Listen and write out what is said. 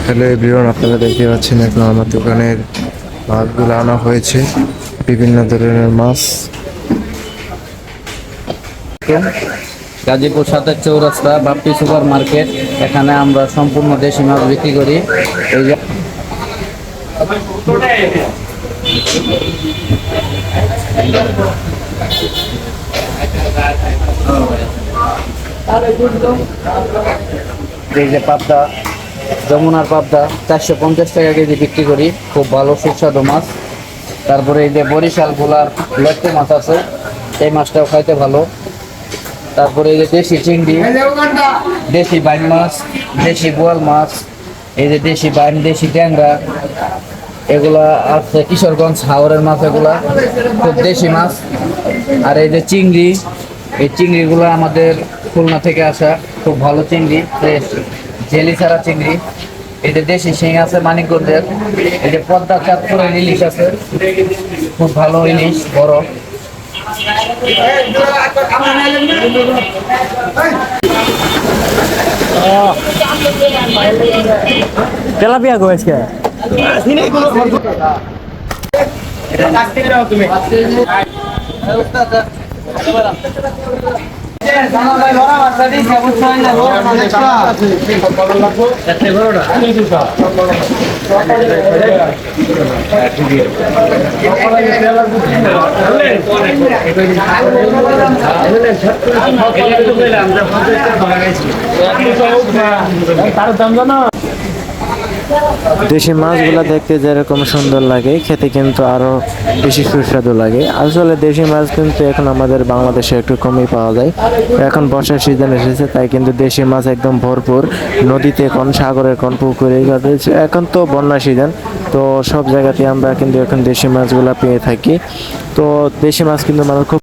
Hello everyone, আপনারা দেখতে পাচ্ছেন এখন আমার দোকানের মাছগুলো আনা হয়েছে, বিভিন্ন ধরনের মাছ। গাজীপুর 27 চৌরাস্তা বাপ্পি সুপার মার্কেট, এখানে আমরা সম্পূর্ণ দেশি মাছ বিক্রি করি। এই যে পাবদা, যমুনার পাবদা 450 টাকা কেজি বিক্রি করি, খুব ভালো সুস্বাদু মাছ। তারপরে এই যে বরিশাল ভোলার লট্টু মাছ আছে, এই মাছটাও খাইতে ভালো। তারপরে এই যে দেশি চিংড়ি, দেশি বাইন মাছ, দেশি বোয়াল মাছ, এই যে দেশি বাইন, দেশি ট্যাংরা, এগুলা আছে কিশোরগঞ্জ হাওরের মাছ, এগুলা খুব দেশি মাছ। আর এই যে চিংড়ি, এই চিংড়িগুলো আমাদের খুলনা থেকে আসা, খুব ভালো চিংড়ি, ফ্রেশ জেলি ছাড়া চিংড়ি। এই যে দেশি শিং আছে মানিকগঞ্জের, এই যে পদ্মা চাঁদপুরের ইলিশ আছে, খুব ভালো ইলিশ, বড়। তেলাপিয়া গো আজকে তার দাম জানো? দেশি মাছগুলো দেখতে যেরকম সুন্দর লাগে, খেতে কিন্তু আরো বেশি সুস্বাদু লাগে। আসলে দেশি মাছ কিন্তু এখন আমাদের বাংলাদেশে একটু কমই পাওয়া যায়। এখন বর্ষার সিজন এসেছে, তাই কিন্তু দেশি মাছ একদম ভরপুর নদীতে, কোন সাগরে, কোন পুকুরে। এখন তো বন্যা সিজন, তো সব জায়গাতে আমরা কিন্তু এখন দেশি মাছগুলো পেয়ে থাকি। তো দেশি মাছ কিন্তু মানুষ খুব